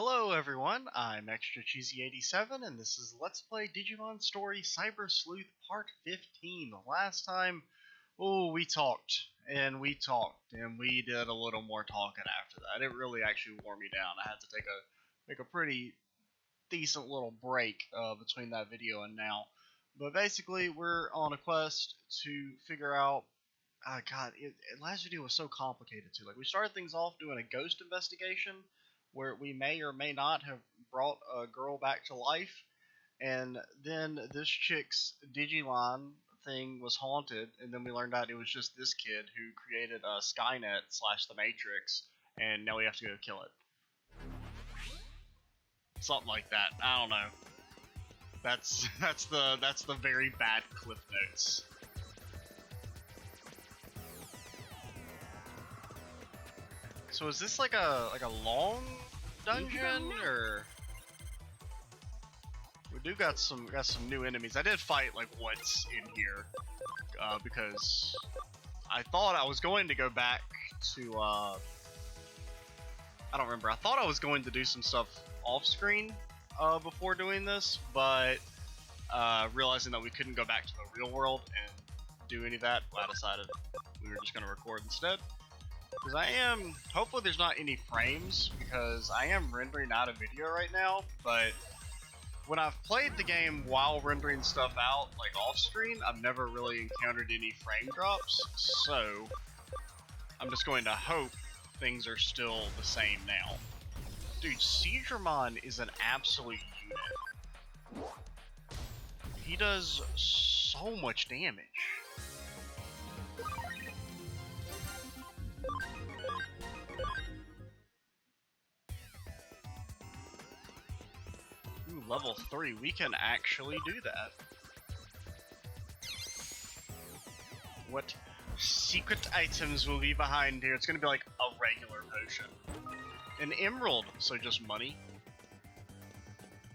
Hello everyone, I'm Extra Cheesy 87 and this is Let's Play Digimon Story Cyber Sleuth Part 15. The last time, we talked, and we did a little more talking after that. It really actually wore me down. I had to take a pretty decent little break between that video and now. But basically, we're on a quest to figure out. Last video was so complicated too. Like, we started things off doing a ghost investigation where we may or may not have brought a girl back to life, and then this chick's Digimon thing was haunted, and then we learned out it was just this kid who created Skynet / the Matrix, and now we have to go kill it. Something like that. I don't know. That's the very bad Cliff Notes. So is this like a long dungeon, or we do got some new enemies? I did fight like once in here because I thought I was going to go back to I don't remember. I thought I was going to do some stuff off screen before doing this, but realizing that we couldn't go back to the real world and do any of that, I decided we were just going to record instead. Because hopefully there's not any frames, because I am rendering out a video right now, but when I've played the game while rendering stuff out, like off screen, I've never really encountered any frame drops, so I'm just going to hope things are still the same now. Dude, Digimon is an absolute unit. He does so much damage. Ooh, level 3, we can actually do that. What secret items will be behind here? It's gonna be like a regular potion. An emerald, so just money.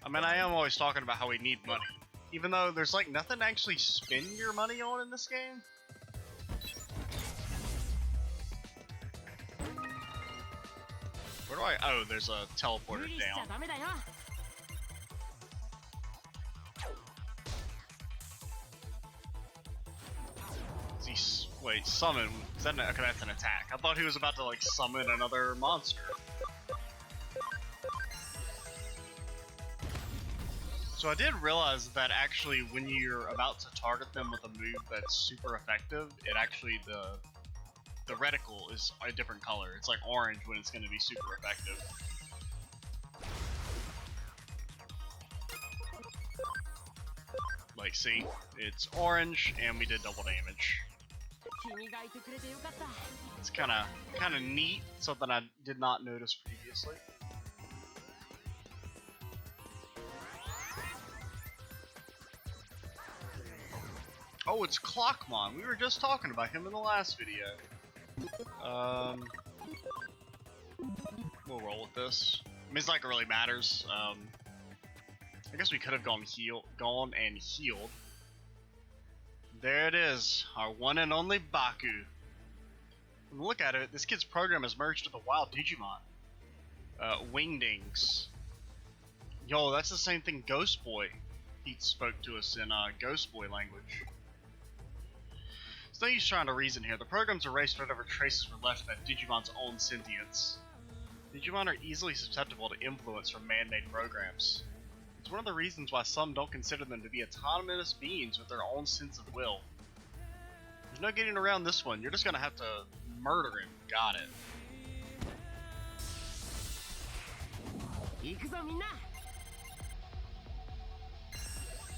I mean, I am always talking about how we need money. Even though there's like nothing to actually spend your money on in this game. Where do I... Oh, there's a teleporter down. Wait, summon? Is that okay, that's an attack. I thought he was about to like summon another monster. So I did realize that actually when you're about to target them with a move that's super effective, it actually, the reticle is a different color. It's like orange when it's going to be super effective. Like, see? It's orange, and we did double damage. It's kind of neat, something I did not notice previously. Oh, it's Clockmon. We were just talking about him in the last video. We'll roll with this. I mean, it's not like it really matters. I guess we could have gone and healed. There it is, our one and only Baku. When we look at it, this kid's program has merged with a wild Digimon. Wingdings. Yo, that's the same thing Ghost Boy. He spoke to us in Ghost Boy language. There's no use trying to reason here. The program's erased whatever traces were left of that Digimon's own sentience. Digimon are easily susceptible to influence from man-made programs. It's one of the reasons why some don't consider them to be autonomous beings with their own sense of will. There's no getting around this one. You're just gonna have to murder him. Got it.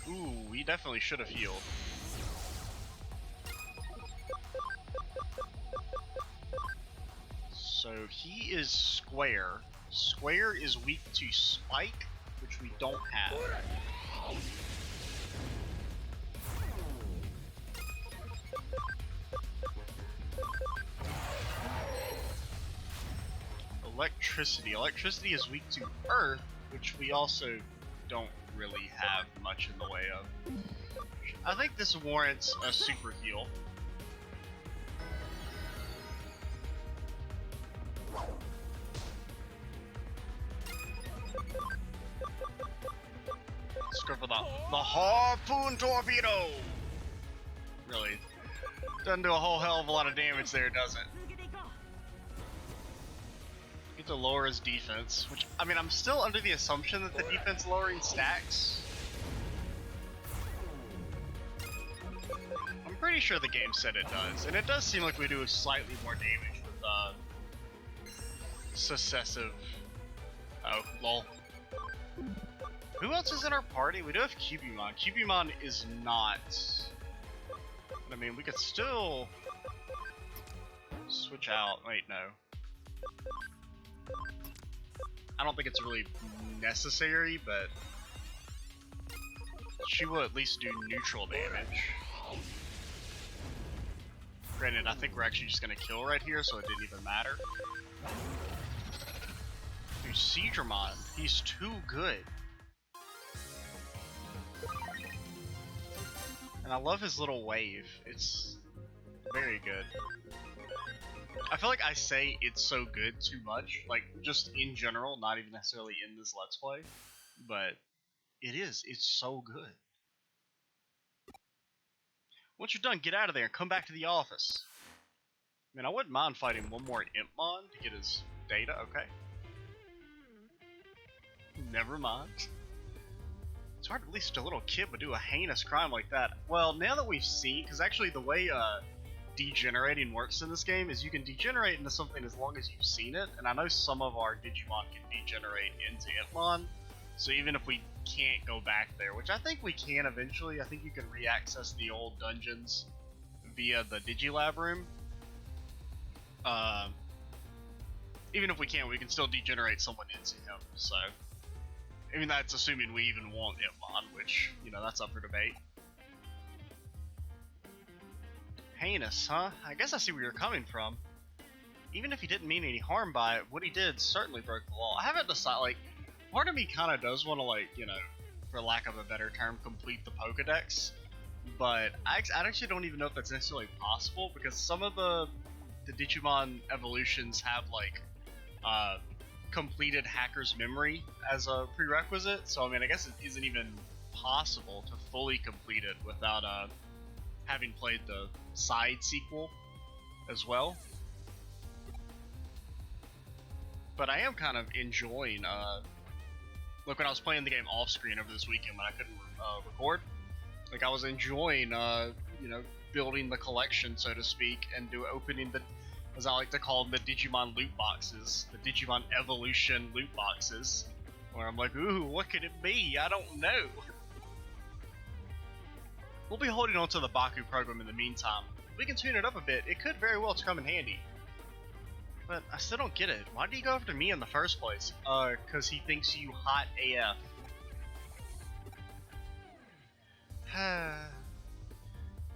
Ooh, we definitely should have healed. So he is square. Square is weak to spike, which we don't have. Electricity. Electricity is weak to earth, which we also don't really have much in the way of. I think this warrants a super heal. Let's go for the harpoon torpedo! Really, doesn't do a whole hell of a lot of damage there, does it? Get to lower his defense, which, I mean, I'm still under the assumption that the defense lowering stacks. I'm pretty sure the game said it does, and it does seem like we do slightly more damage with successive. Oh, lol. Who else is in our party? We do have Cubimon. Cubimon is not. I mean, we could still switch out. Wait, no. I don't think it's really necessary, but she will at least do neutral damage. Granted, I think we're actually just gonna kill right here, so it didn't even matter. Dude, Seedramon, he's too good. And I love his little wave. It's very good. I feel like I say it's so good too much, like just in general, not even necessarily in this Let's Play, but it is. It's so good. Once you're done, get out of there and come back to the office. I mean, I wouldn't mind fighting one more Impmon to get his data, okay? Never mind. It's hard at least a little kid would do a heinous crime like that. Well, now that we've seen, because actually the way degenerating works in this game is you can degenerate into something as long as you've seen it, and I know some of our Digimon can degenerate into Impmon, so even if we can't go back there, which I think we can eventually, I think you can re-access the old dungeons via the Digilab room. Even if we can't, we can still degenerate someone into him, so... I mean, that's assuming we even want Impmon, which, you know, that's up for debate. Heinous, huh? I guess I see where you're coming from. Even if he didn't mean any harm by it, what he did certainly broke the law. I haven't decided, like, part of me kind of does want to, like, you know, for lack of a better term, complete the Pokedex. But I actually don't even know if that's necessarily possible, because some of the Digimon evolutions have, like, completed Hacker's Memory as a prerequisite, so I mean, I guess it isn't even possible to fully complete it without having played the side sequel as well. But I am kind of enjoying, look, when I was playing the game off screen over this weekend when I couldn't record, like I was enjoying, you know, building the collection, so to speak, and opening the, as I like to call them, the Digimon loot boxes, the Digimon evolution loot boxes, where I'm like, ooh, what could it be? I don't know. We'll be holding on to the Baku program in the meantime. If we can tune it up a bit, it could very well come in handy. But I still don't get it. Why did he go after me in the first place? Cause he thinks you hot AF.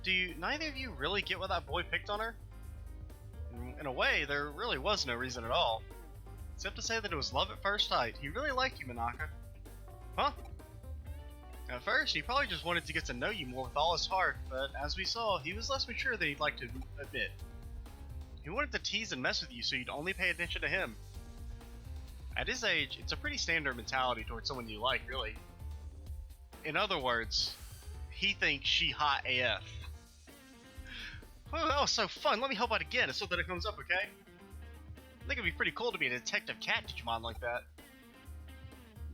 Do neither of you really get why that boy picked on her? In a way, there really was no reason at all. Except to say that it was love at first sight. He really liked you, Manaka. Huh? At first, he probably just wanted to get to know you more with all his heart, but as we saw, he was less mature than he'd like to admit. He wanted to tease and mess with you so you'd only pay attention to him. At his age, it's a pretty standard mentality towards someone you like, really. In other words, he thinks she hot AF. Oh, that was so fun. Let me help out again. It's so that it comes up, okay? I think it'd be pretty cool to be a detective cat Digimon like that.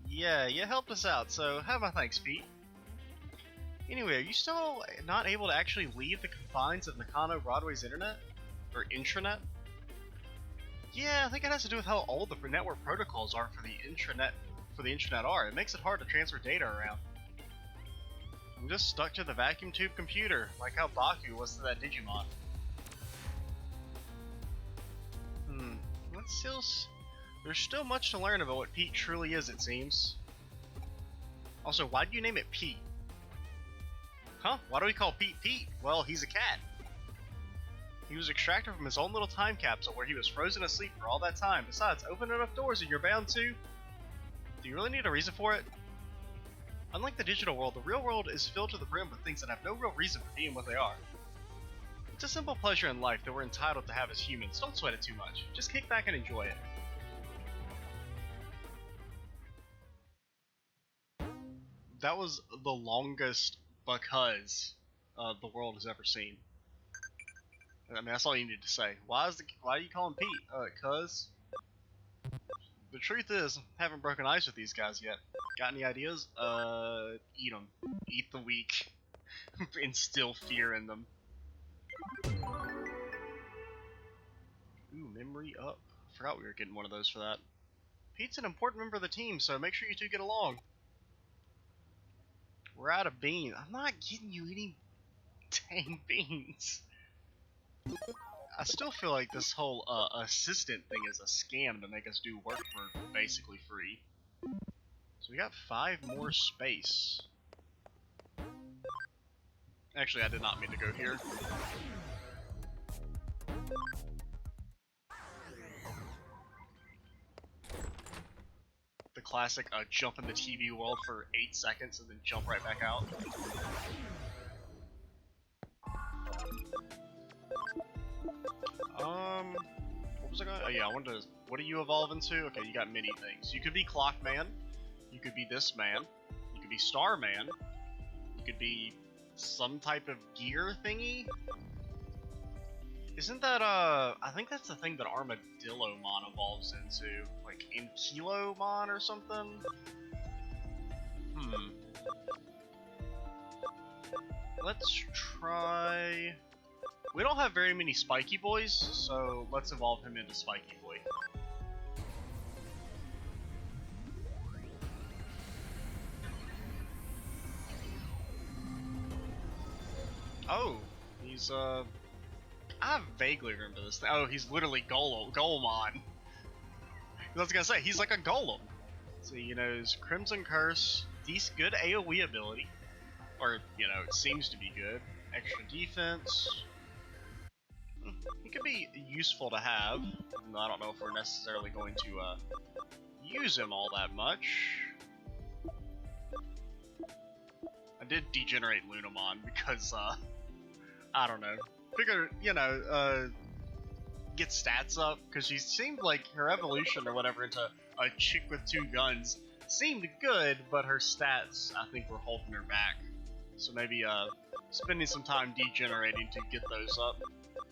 Yeah, you helped us out, so have my thanks, Pete. Anyway, are you still not able to actually leave the confines of Nakano Broadway's internet? Or intranet? Yeah, I think it has to do with how old the network protocols are for the intranet are. It makes it hard to transfer data around. I'm just stuck to the vacuum tube computer, like how Baku was to that Digimon. There's still much to learn about what Pete truly is, it seems. Also, why do you name it Pete? Huh? Why do we call Pete Pete? Well, he's a cat. He was extracted from his own little time capsule where he was frozen asleep for all that time. Besides, open enough doors and you're bound to... Do you really need a reason for it? Unlike the digital world, the real world is filled to the brim with things that have no real reason for being what they are. It's a simple pleasure in life that we're entitled to have as humans. Don't sweat it too much. Just kick back and enjoy it. that was the longest because the world has ever seen. I mean, that's all you need to say. Why do you call him Pete? Cuz. The truth is, haven't broken ice with these guys yet. Got any ideas? Eat them. Eat the weak. Instill fear in them. Ooh, memory up. I forgot we were getting one of those for that. Pete's an important member of the team, so make sure you two get along. We're out of beans. I'm not getting you any dang beans. I still feel like this whole assistant thing is a scam to make us do work for basically free. So we got 5 more space. Actually, I did not mean to go here. The classic jump in the TV world for 8 seconds and then jump right back out. What was I going? Oh yeah, I wanted to. What do you evolve into? Okay, you got many things. You could be Clockman. You could be this man. You could be Starman. You could be some type of gear thingy. Isn't that I think that's the thing that Armadillomon evolves into, like Ankylomon or something. Let's try. We don't have very many Spiky Boys, so let's evolve him into Spiky Boy. Oh, he's I vaguely remember this thing. Oh, he's literally Golemon. I was gonna say, he's like a golem. So, you know, his Crimson Curse, decent, good AoE ability. Or, you know, it seems to be good. Extra defense. He could be useful to have. Even though I don't know if we're necessarily going to use him all that much. I did degenerate Lunamon because, I don't know. Figure, you know, get stats up, because she seemed like her evolution or whatever into a chick with 2 guns seemed good, but her stats, I think, were holding her back. So maybe spending some time degenerating to get those up.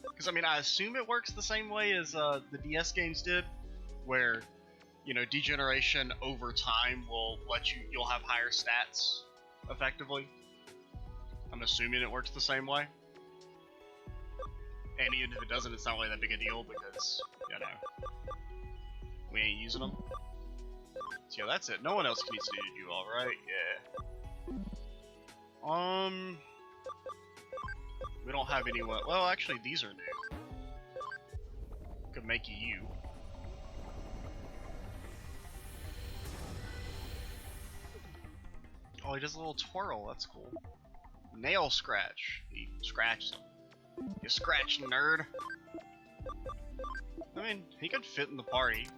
Because, I mean, I assume it works the same way as the DS games did, where, you know, degeneration over time will let you'll have higher stats, effectively. I'm assuming it works the same way. And even if it doesn't, it's not really that big a deal because, you know, we ain't using them. So yeah, that's it. No one else needs to do all right. Yeah. We don't have anyone. Well, actually, these are new. Could make you. Oh, he does a little twirl. That's cool. Nail scratch. He scratched them. You scratch, nerd. I mean, he could fit in the party.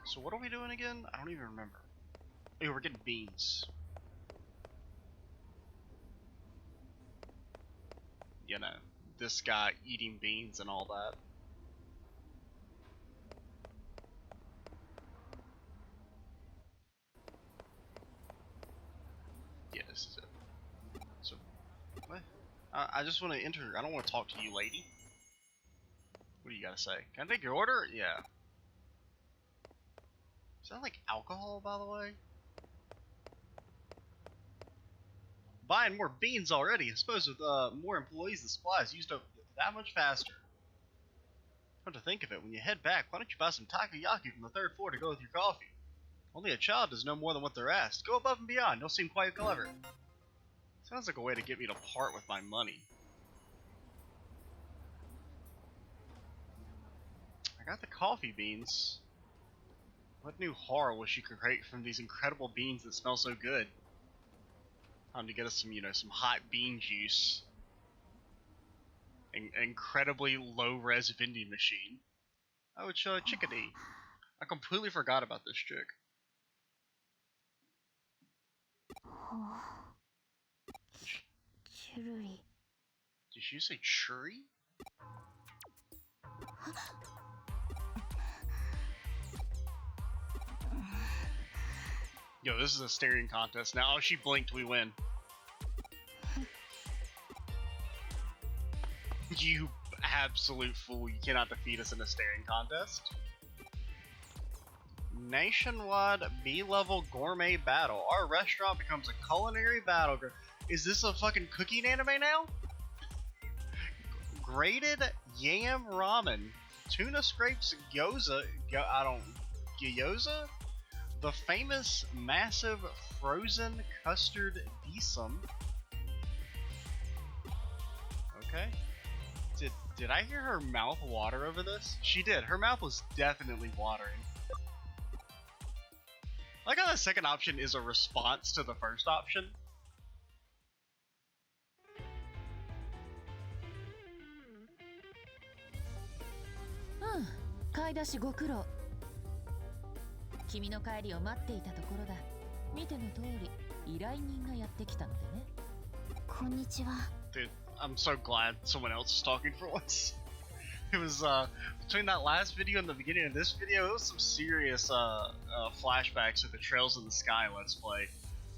So what are we doing again? I don't even remember. Oh, we're getting beans. You know, this guy eating beans and all that. Yeah, this is it. So, what? I just want to enter. I don't want to talk to you, lady. What do you gotta say? Can I take your order? Yeah. Is that like alcohol, by the way? Buying more beans already. I suppose with more employees, the supply is used up that much faster. Come to think of it, when you head back, why don't you buy some takoyaki from the 3rd floor to go with your coffee? Only a child does no more than what they're asked. Go above and beyond. You'll seem quite clever. Sounds like a way to get me to part with my money. I got the coffee beans. What new horror will she create from these incredible beans that smell so good? Time to get us some, you know, some hot bean juice. An incredibly low-res vending machine. Oh, it's Chickadee. I completely forgot about this chick. Did she say Churi? Yo, this is a staring contest. Now, oh, she blinked, we win. You absolute fool, you cannot defeat us in a staring contest. Nationwide B-level gourmet battle. Our restaurant becomes a culinary battleground. Is this a fucking cooking anime now? Grated yam ramen. Tuna scrapes gyoza. Gyoza? The famous massive frozen custard dim. Okay. Did I hear her mouth water over this? She did. Her mouth was definitely watering. I like how the second option is a response to the first option. Hmm. 買い出しご苦労。君の帰りを待っていたところだ。見ての通り、依頼人がやってきたのでね。こんにちは。 Dude, I'm so glad someone else is talking for once. It was between that last video and the beginning of this video, it was some serious flashbacks to the Trails in the Sky Let's Play,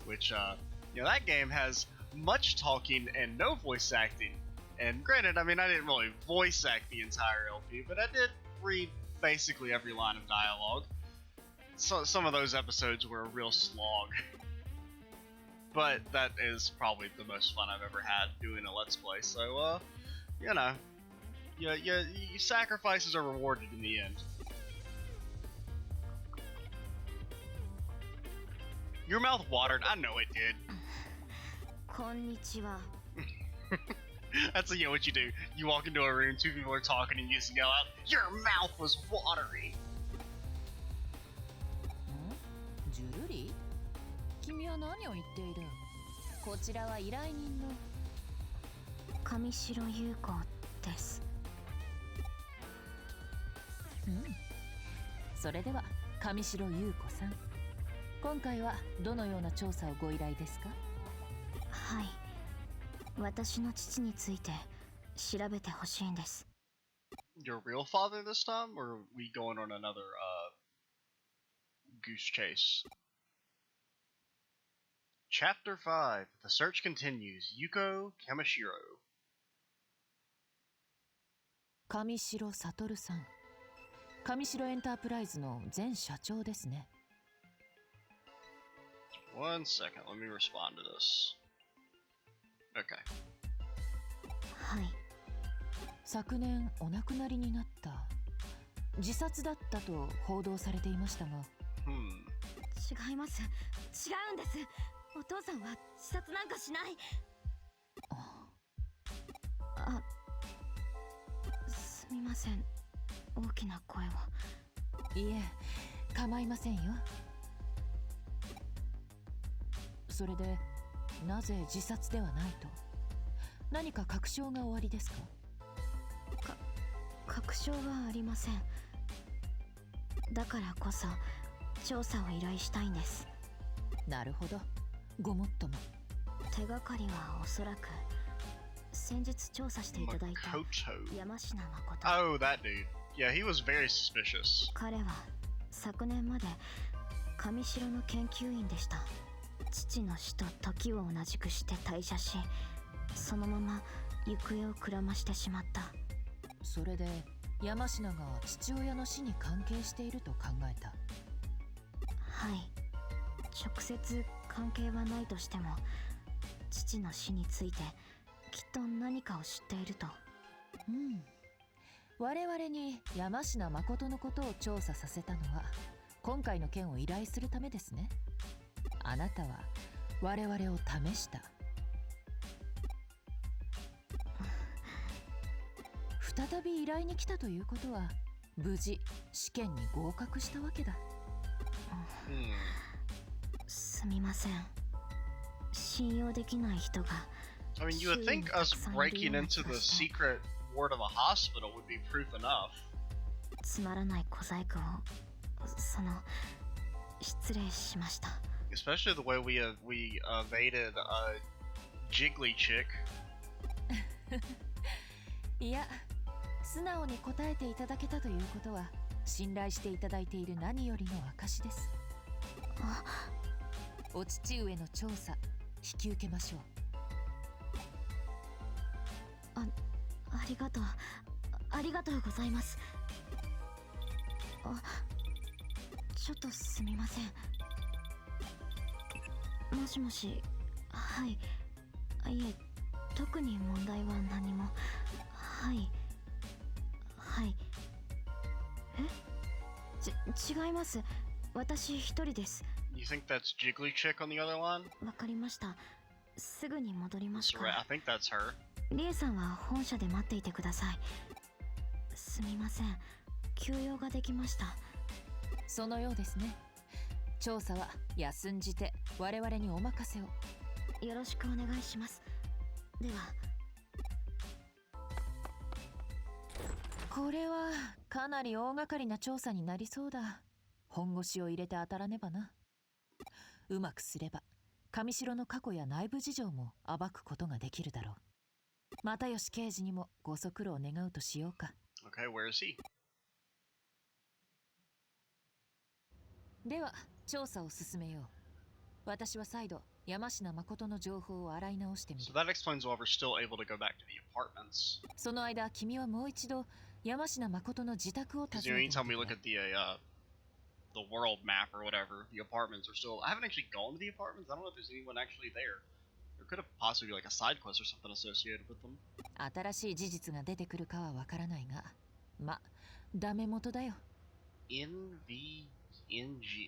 which you know, that game has much talking and no voice acting. And granted, I mean, I didn't really voice act the entire LP, but I did read basically every line of dialogue. So some of those episodes were a real slog. But that is probably the most fun I've ever had doing a Let's Play, so, you know, your sacrifices are rewarded in the end. Your mouth watered, I know it did. こんにちは。 That's, you know, what you do. You walk into a room, two people are talking, and you just yell out, "Your mouth was watery!" ジュルリ？君は何を言っている？こちらは依頼人の上白優子です。うん。それでは上白優子さん、今回はどのような調査をご依頼ですか？はい。私の父について調べてほしいんです。Your real father this time, or are we going on another goose chase? Chapter 5. The search continues. Yuuko Kamishiro. 上白悟さん、上白エンタープライズの前社長ですね。One second, let me respond to this. Okay. はい。昨年お亡くなりになった。自殺だったと報道されていましたが。違います。違うんです。お父さんは自殺なんかしない。あ、すみません。大きな声を。いえ、構いませんよ。それで、なぜ自殺ではないと？何か確証がおありですか？確証はありません。だからこそ調査を依頼したいんです。なるほど。ごもっとも。手がかりはおそらく先日調査していただいた山科誠。Oh, that dude. Yeah, he was very suspicious. 彼は昨年まで上白の研究員でした。父の死と時を同じくして退社し、そのまま行方をくらましてしまった。それで山科が父親の死に関係していると考えた。はい。直接関係はないとしても、父の死についてきっと何かを知っていると。うん。我々に山科誠のことを調査させたのは、今回の件を依頼するためですね。あなたは我々を試した。再び依頼に来たということは、無事試験に合格したわけだ。すみません。信用できない人が。I mean, you would think us breaking into the secret ward of a hospital would be proof enough. つまらない小細工を、失礼しました。Especially the way we evaded a jiggly chick. いや、素直に答えていただけたということは、信頼していただいている何よりの証です。お父上の調査引き受けましょう。ありがとう。ありがとうございます。ちょっとすみません。もしもし。はい。いえ、特に問題は何も。はい。違います。私一人です。You think that's Jiggly Chick on the other line? わかりました。すぐに戻りますか I ら。 think that's her. リエさんは本社で待っていてください。すみません。休養ができました。そのようですね。調査は休んじて我々にお任せを。よろしくお願いします。では。これはかなり大掛かりな調査になりそうだ。本腰を入れて当たらねばな。うまくすれば上城の過去や内部事情も暴くことができるだろう。又吉刑事にもご足労願うとしようか。 Okay, where is he? では調査を進めよう。私は再度山科誠の情報を洗い直してみ So る。 that explains why we're still able to go back to the apartments. その間君はもう一度山科誠の自宅を訪 Because ねてみて anytime く we れ。 look at the world map or whatever, the apartments are still. I haven't actually gone to the apartments. I don't know if there's anyone actually there. There could have possibly be like a side quest or something associated with them. 新しい事実が出てくるかはわからないが、ま、ダメ元だよ。 NVNG.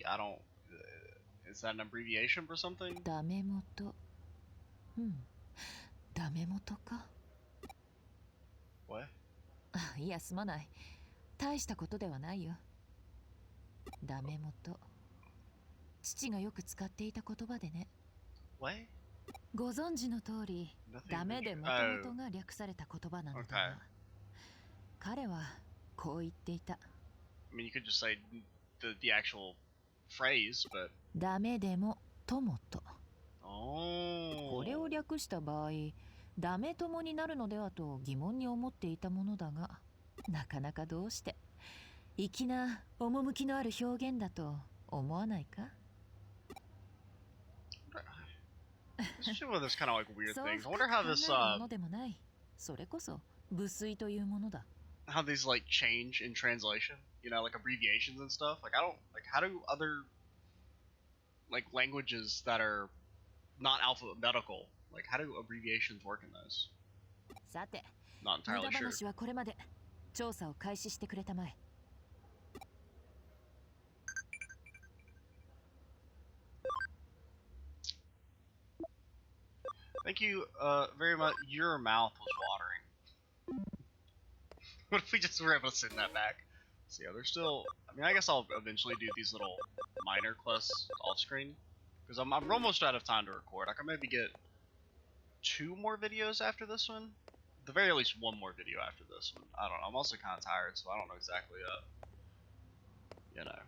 I don't. Is that an abbreviation for something? ダメ元。ダメ元か。 What? いや、すまない。大したことではないよ。ダメ元。父がよく使っていた言葉でね。 What? ご存知の通り、 Nothing ダメで venture- 元々が略された言葉なのだ Okay. が、彼はこう言っていた。 I mean, you could just say the actual phrase, but. ダメでも友と。 Oh. これを略した場合、ダメ友になるのではと疑問に思っていたものだが、なかなかどうして粋な趣のある表現だと思わないか？ This shit with this kind of like weird そう things. I 深 wonder く how 考 this えるものでもない。それこそ無粋というものだ。 how these like change in translation. You know, like abbreviations and stuff. Like I don't like how do other like languages that are not alphabetical, like how do abbreviations work in those? さて、 Not 無駄 entirely sure. 話はこれまで。調査を開始してくれたまえ。 Thank you very much. Your mouth was watering. What if we just were able to send that back? So yeah, there's still. I mean, I guess I'll eventually do these little minor quests off screen because I'm almost out of time to record. I can maybe get 2 more videos after this one. At the very least, 1 more video after this one. I don't know. I'm also kind of tired, so I don't know exactly. You know.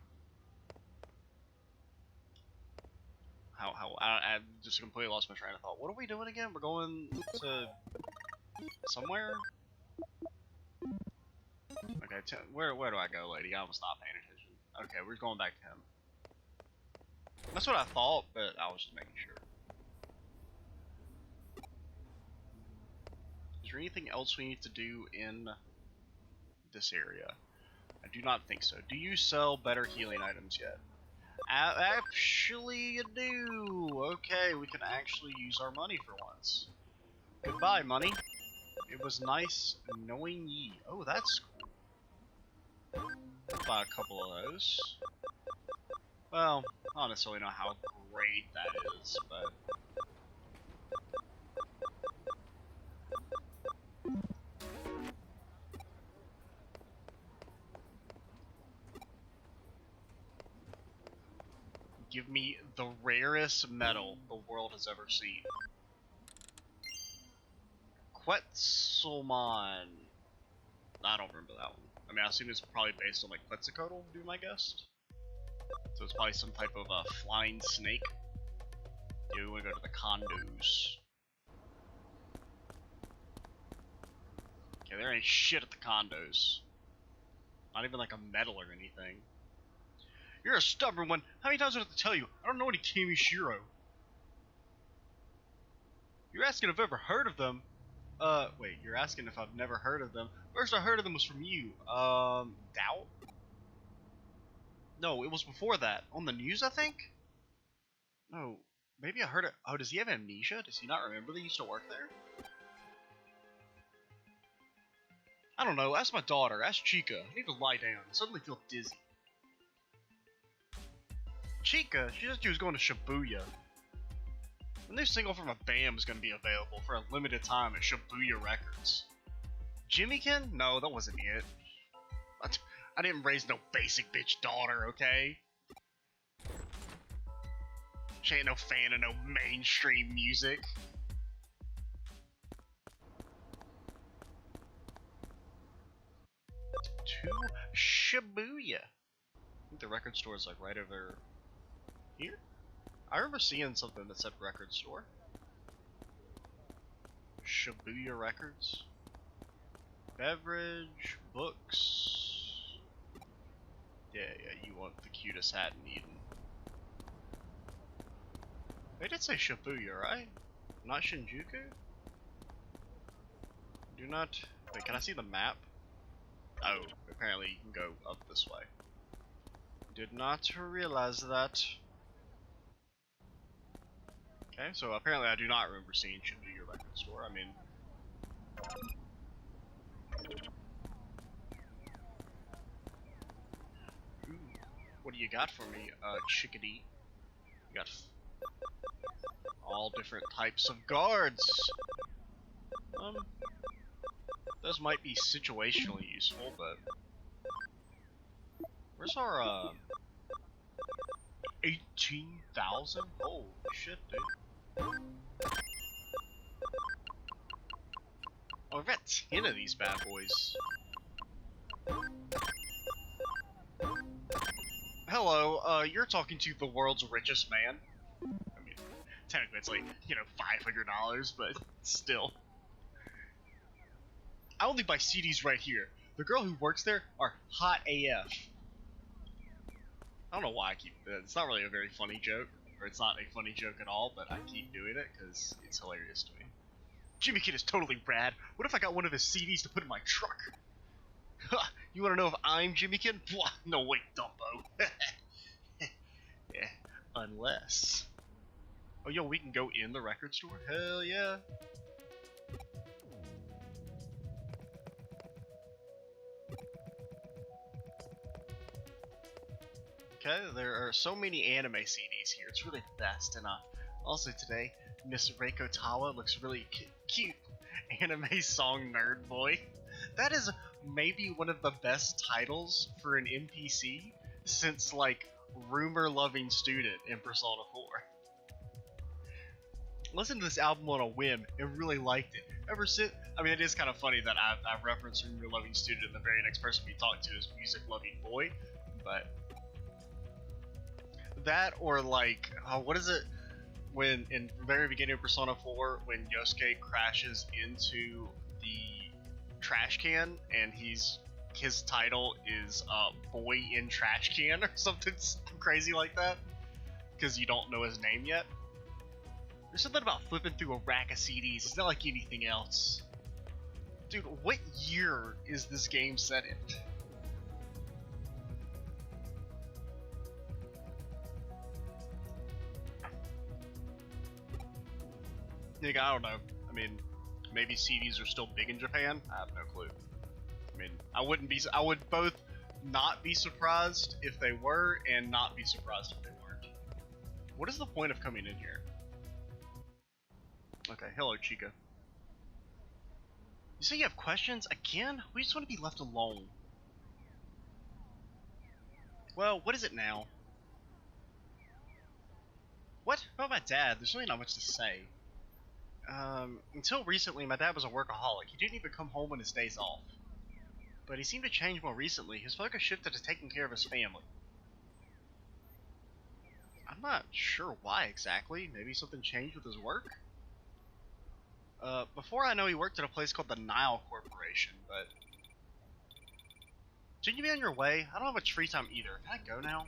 I just completely lost my train of thought. What are we doing again? We're going to somewhere? Okay, where do I go, lady? I almost stopped paying attention. Okay, we're going back to him. That's what I thought, but I was just making sure. Is there anything else we need to do in this area? I do not think so. Do you sell better healing items yet? Actually, you do. Okay, we can actually use our money for once. Goodbye, money. It was nice knowing ye. Oh, that's cool. I'll buy a couple of those. Well, I don't necessarily know how great that is, but... Give me the rarest metal the world has ever seen. Quetzalmon. I don't remember that one. I mean, I assume it's probably based on like Quetzalcoatl, would be my guess. So it's probably some type of flying snake. Yeah, we want to go to the condos. Okay, there ain't shit at the condos. Not even like a medal or anything. You're a stubborn one. How many times do I have to tell you? I don't know any Kamishiro. You're asking if I've ever heard of them. Wait, you're asking if I've never heard of them. First I heard of them was from you. Doubt? No, it was before that. On the news, I think? No, maybe I heard it. Oh, does he have amnesia? Does he not remember that he used to work there? I don't know. Ask my daughter. Ask Chica. I need to lie down. I suddenly feel dizzy. Chica? She said she was going to Shibuya. A new single from a band is going to be available for a limited time at Shibuya Records. Jimmykin? No, that wasn't it. I didn't raise no basic bitch daughter, okay? She ain't no fan of no mainstream music. To Shibuya. I think the record store is like right over here? I remember seeing something that said record store. Shibuya Records. Beverage, books. Yeah, you want the cutest hat in Eden. They did say Shibuya, right? Not Shinjuku? Do not... Wait, can I see the map? Oh, apparently you can go up this way. Did not realize that. Okay, so apparently I do not remember seeing Shibuya Record Store. I mean... Ooh, what do you got for me, chickadee? You got all different types of guards. Those might be situationally useful, but... Where's our, 18,000? Holy shit, dude. Oh, I've got 10 of these bad boys. Hello, you're talking to the world's richest man. I mean, technically it's like, you know, $500, but still. I only buy CDs right here. The girl who works there are hot AF. I don't know why I keep... It's not really a very funny joke. Or it's not a funny joke at all, but I keep doing it because it's hilarious to me. Jimmy Kid is totally rad. What if I got one of his CDs to put in my truck? Ha! You wanna know if I'm Jimmy Kid? Blah, no wait, Dumbo. Yeah, unless... Oh, yo, we can go in the record store? Hell yeah. Okay, there are so many anime CDs here. It's really the best. And also today, Miss Reiko Tawa looks really cute. Anime song nerd boy. That is maybe one of the best titles for an NPC since like Rumor Loving Student in Persona 4. Listened to this album on a whim and really liked it. Ever since, I mean, it is kind of funny that I referenced Rumor Loving Student and the very next person we talked to is Music Loving Boy, but that or like, what is it? When in the very beginning of Persona 4, when Yosuke crashes into the trash can and his title is Boy in Trash Can or something crazy like that, because you don't know his name yet. There's something about flipping through a rack of CDs. It's not like anything else. Dude, what year is this game set in? Nigga, I don't know. I mean, maybe CDs are still big in Japan? I have no clue. I mean, I would both not be surprised if they were, and not be surprised if they weren't. What is the point of coming in here? Okay, hello, Chica. You say you have questions? Again? We just want to be left alone. Well, what is it now? What? About my dad? There's really not much to say. Until recently, my dad was a workaholic. He didn't even come home on his days off. But he seemed to change more recently. His focus shifted to taking care of his family. I'm not sure why exactly. Maybe something changed with his work? Before I know, he worked at a place called the Nile Corporation, but... Shouldn't you be on your way? I don't have much free time either. Can I go now?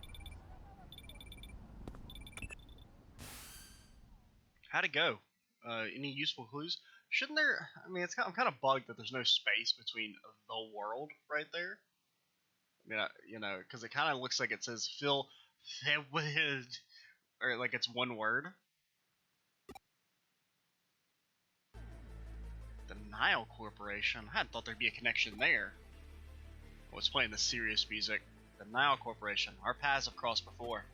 How'd it go? Any useful clues? Shouldn't there? I mean, I'm kind of bugged that there's no space between the world right there. Yeah, you know, because it kind of looks like it says fill, or like it's one word. The Nile Corporation. I hadn't thought there'd be a connection there. I was playing the serious music. The Nile Corporation. Our paths have crossed before.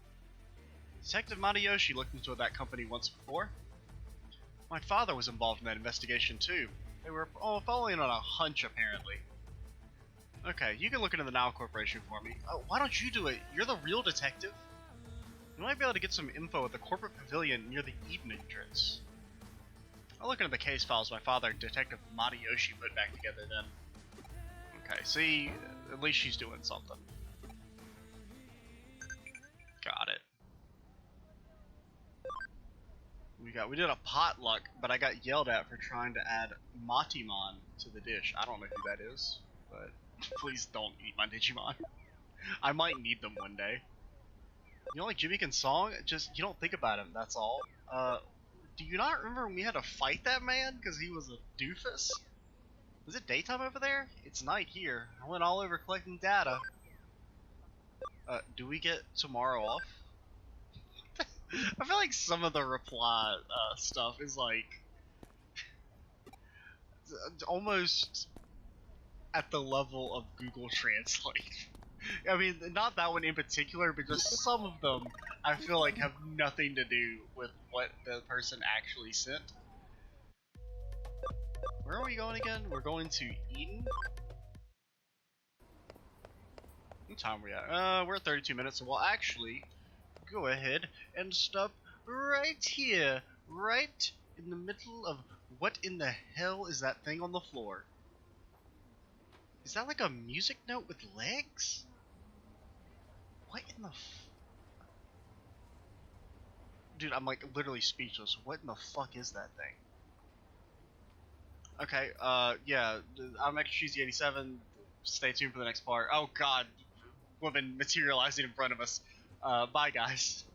Detective Matayoshi looked into that company once before. My father was involved in that investigation too. They were following on a hunch, apparently. Okay, you can look into the Nile Corporation for me. Oh, why don't you do it? You're the real detective. You might be able to get some info at the corporate pavilion near the Eden entrance. I'll look into the case files my father, Detective Matayoshi, put back together then. Okay, see, at least she's doing something. Got it. We did a potluck, but I got yelled at for trying to add Matimon to the dish. I don't know who that is, but please don't eat my Digimon. I might need them one day. You know, like Jimmykin's song? Just, you don't think about him, that's all. Do you not remember when we had to fight that man because he was a doofus? Was it daytime over there? It's night here. I went all over collecting data. Do we get tomorrow off? I feel like some of the reply stuff is like almost at the level of Google Translate. I mean, not that one in particular, but just some of them I feel like have nothing to do with what the person actually sent. Where are we going again? We're going to Eden? What time are we at? We're at 32 minutes, so we'll actually go ahead and stop right here. Right in the middle of what in the hell is that thing on the floor? Is that like a music note with legs? What in the Dude, I'm like literally speechless. What in the fuck is that thing? Okay, yeah, I'm Extra Cheesy 87. Stay tuned for the next part. Oh god, woman materializing in front of us. Bye guys.